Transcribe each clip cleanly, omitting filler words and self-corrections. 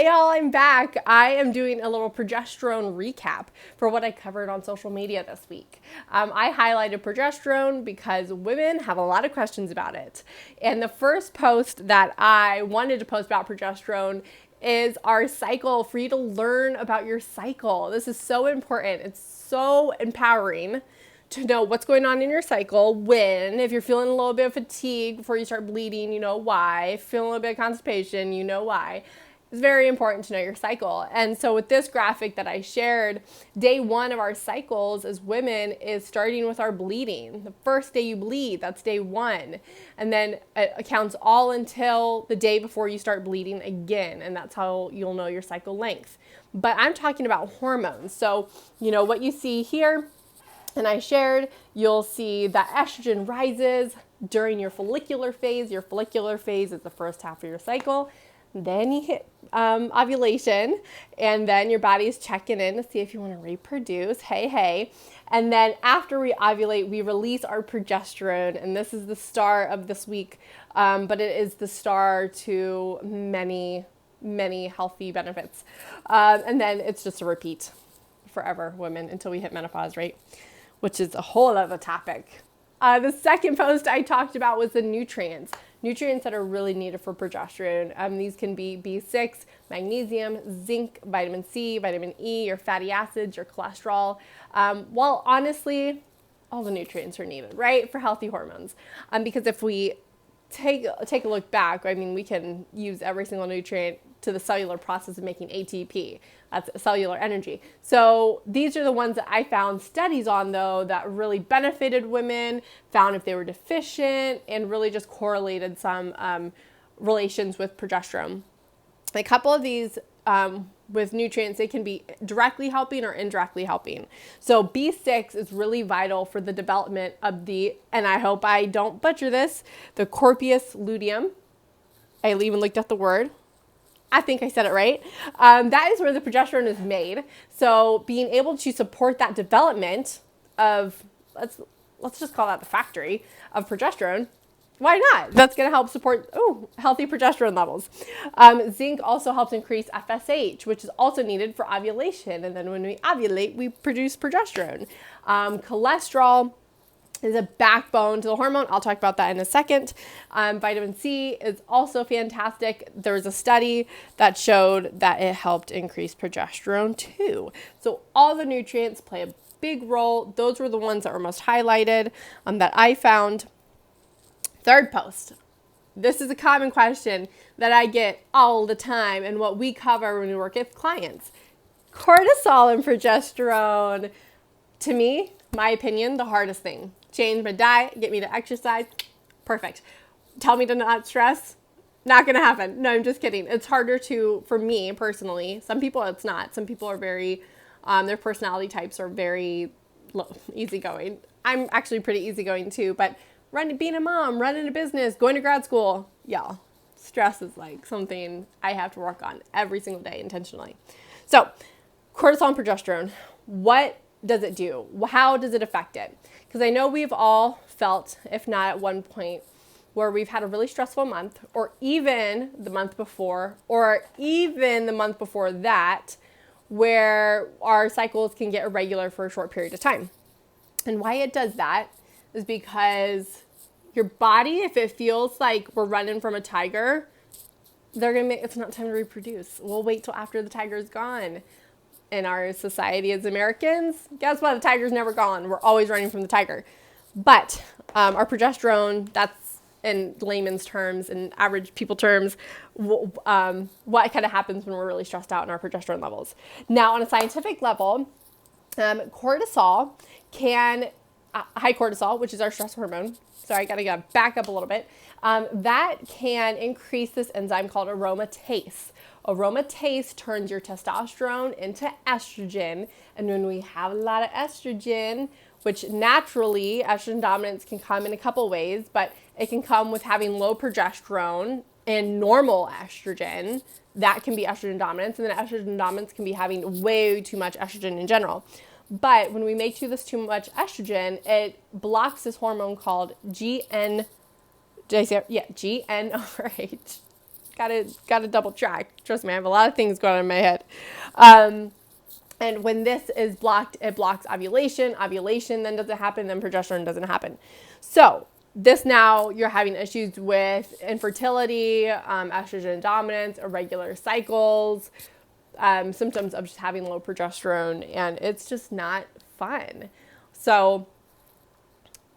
Hey y'all, I'm back. I am doing a little progesterone recap for what I covered on social media this week. I highlighted progesterone because women have a lot of questions about it. And the first post that I wanted to post about progesterone is our cycle, for you to learn about your cycle. This is so important. It's so empowering to know what's going on in your cycle. If you're feeling a little bit of fatigue before you start bleeding, you know why. If you're feeling a little bit of constipation, you know why. It's very important to know your cycle. And so with this graphic that I shared, day one of our cycles as women is starting with our bleeding. The first day you bleed, that's day one. And then it counts all until the day before you start bleeding again. And that's how you'll know your cycle length. But I'm talking about hormones. So, what you see here, and I shared, you'll see that estrogen rises during your follicular phase. Your follicular phase is the first half of your cycle. Then you hit ovulation, and then your body is checking in to see if you want to reproduce. Hey. And then after we ovulate, we release our progesterone, and this is the star of this week, but it is the star to many, many healthy benefits. And then it's just a repeat forever, women, until we hit menopause, right? Which is a whole other topic. The second post I talked about was the nutrients that are really needed for progesterone. These can be B6, magnesium, zinc, vitamin C, vitamin E, your fatty acids, your cholesterol. Well, honestly, all the nutrients are needed, right, for healthy hormones. Because if we take a look back, we can use every single nutrient to the cellular process of making ATP. That's cellular energy. So these are the ones that I found studies on, though, that really benefited women, found if they were deficient, and really just correlated some relations with progesterone. A couple of these with nutrients, they can be directly helping or indirectly helping. So B6 is really vital for the development of and I hope I don't butcher this, the corpus luteum. I even looked at the word. I think I said it right. That is where the progesterone is made. So being able to support that development of, let's just call that the factory of progesterone. Why not? That's going to help support healthy progesterone levels. Zinc also helps increase FSH, which is also needed for ovulation. And then when we ovulate, we produce progesterone. Cholesterol is a backbone to the hormone. I'll talk about that in a second. Vitamin C is also fantastic. There was a study that showed that it helped increase progesterone too. So all the nutrients play a big role. Those were the ones that were most highlighted that I found. Third post. This is a common question that I get all the time and what we cover when we work with clients. Cortisol and progesterone. To me, my opinion, the hardest thing. Change my diet, get me to exercise, perfect. Tell me to not stress, not going to happen. No, I'm just kidding. It's harder for me personally. Some people it's not. Some people are very, their personality types are very easygoing. I'm actually pretty easygoing too, but being a mom, running a business, going to grad school, y'all, stress is like something I have to work on every single day intentionally. So cortisol and progesterone, what does it do? How does it affect it? Because I know we've all felt, if not at one point, where we've had a really stressful month, or even the month before, or even the month before that, where our cycles can get irregular for a short period of time. And why it does that is because your body, if it feels like we're running from a tiger, it's not time to reproduce. We'll wait till after the tiger's gone. In our society as Americans, guess what? The tiger's never gone. We're always running from the tiger. But our progesterone, that's in layman's terms and average people terms, what kind of happens when we're really stressed out in our progesterone levels. Now, on a scientific level, cortisol high cortisol, which is our stress hormone. Sorry, I gotta back up a little bit. That can increase this enzyme called aromatase. Aromatase turns your testosterone into estrogen. And when we have a lot of estrogen, which naturally estrogen dominance can come in a couple ways, but it can come with having low progesterone and normal estrogen. That can be estrogen dominance. And then estrogen dominance can be having way too much estrogen in general. But when we make this too much estrogen, it blocks this hormone called GnRH. gotta double check. Trust me, I have a lot of things going on in my head. And when this is blocked, it blocks ovulation. Ovulation then doesn't happen, then progesterone doesn't happen. So this now you're having issues with infertility, estrogen dominance, irregular cycles, symptoms of just having low progesterone, and it's just not fun. So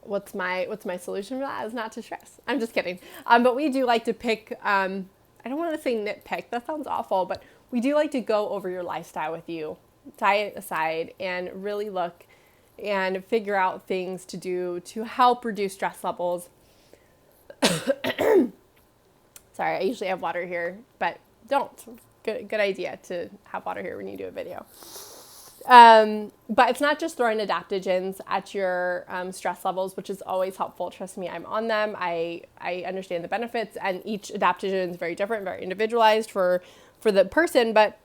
what's my solution for that is not to stress. I'm just kidding. But we do like to pick, I don't want to say nitpick, that sounds awful, but we do like to go over your lifestyle with you, diet aside, and really look and figure out things to do to help reduce stress levels. Sorry, I usually have water here, but don't. Good idea to have water here when you do a video. But it's not just throwing adaptogens at your stress levels, which is always helpful. Trust me, I'm on them. I understand the benefits, and each adaptogen is very different, very individualized for the person. But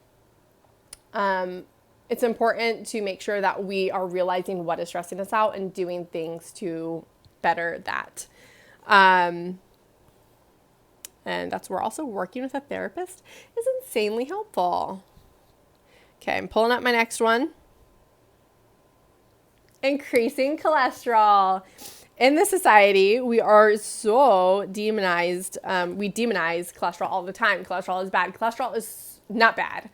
it's important to make sure that we are realizing what is stressing us out and doing things to better that. And that's where also working with a therapist is insanely helpful. Okay, I'm pulling up my next one. Increasing cholesterol. In this society, we are so demonized. We demonize cholesterol all the time. Cholesterol is bad. Cholesterol is not bad.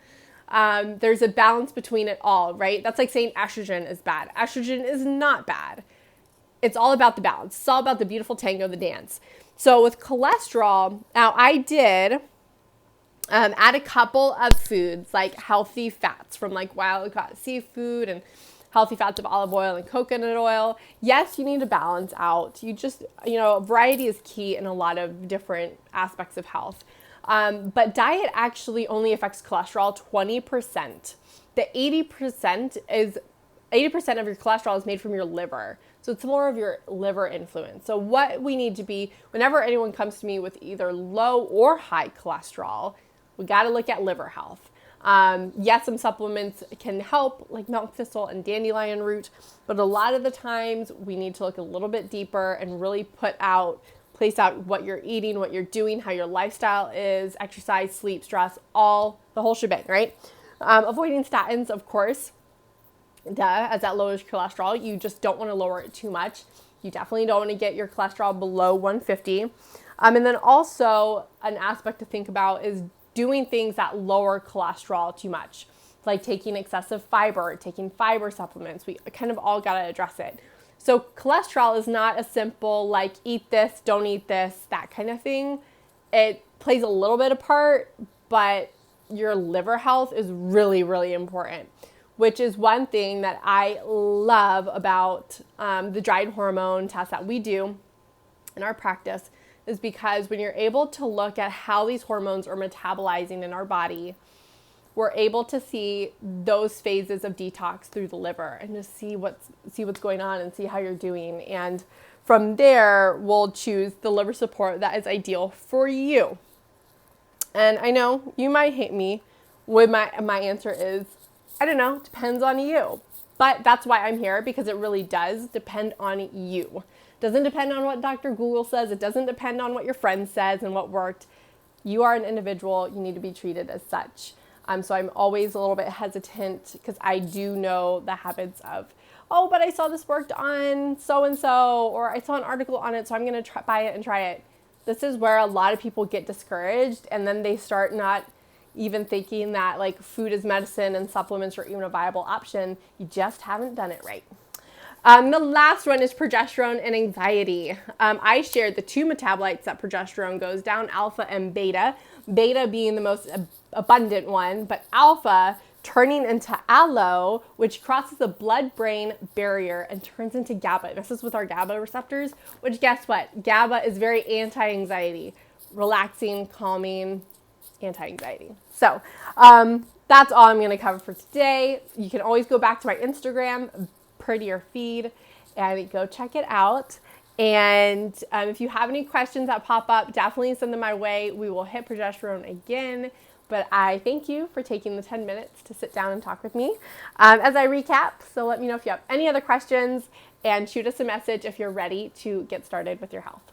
There's a balance between it all, right? That's like saying estrogen is bad. Estrogen is not bad. It's all about the balance. It's all about the beautiful tango, the dance. So with cholesterol, now I did add a couple of foods like healthy fats from like wild-caught seafood and healthy fats of olive oil and coconut oil. Yes, you need to balance out. Variety is key in a lot of different aspects of health. But diet actually only affects cholesterol 20%. The 80% of your cholesterol is made from your liver. So it's more of your liver influence. So what we need to be, whenever anyone comes to me with either low or high cholesterol, we got to look at liver health. Yes, some supplements can help, like milk thistle and dandelion root, but a lot of the times we need to look a little bit deeper and really place out what you're eating, what you're doing, how your lifestyle is, exercise, sleep, stress, the whole shebang, right? Avoiding statins, of course, as that lowers cholesterol. You just don't want to lower it too much. You definitely don't want to get your cholesterol below 150. And then also an aspect to think about is doing things that lower cholesterol too much, like taking excessive fiber, taking fiber supplements. We kind of all got to address it. So cholesterol is not a simple like eat this, don't eat this, that kind of thing. It plays a little bit of part, but your liver health is really, really important, which is one thing that I love about the dried hormone test that we do in our practice, is because when you're able to look at how these hormones are metabolizing in our body, we're able to see those phases of detox through the liver and just see what's going on and see how you're doing. And from there, we'll choose the liver support that is ideal for you. And I know you might hate me when my answer is, I don't know, depends on you. But that's why I'm here, because it really does depend on you. It doesn't depend on what Dr. Google says. It doesn't depend on what your friend says and what worked. You are an individual. You need to be treated as such. So I'm always a little bit hesitant because I do know the habits of, oh, but I saw this worked on so-and-so, or I saw an article on it, so I'm going to buy it and try it. This is where a lot of people get discouraged, and then they start not even thinking that like food is medicine and supplements are even a viable option. You just haven't done it right. The last one is progesterone and anxiety. I shared the two metabolites that progesterone goes down, alpha and beta. Beta being the most abundant one, but alpha turning into aloe, which crosses the blood-brain barrier and turns into GABA. This is with our GABA receptors, which guess what? GABA is very anti-anxiety, relaxing, calming, anti-anxiety. So that's all I'm going to cover for today. You can always go back to my Instagram, Prettier Feed, and go check it out. And if you have any questions that pop up, definitely send them my way. We will hit progesterone again. But I thank you for taking the 10 minutes to sit down and talk with me as I recap. So let me know if you have any other questions, and shoot us a message if you're ready to get started with your health.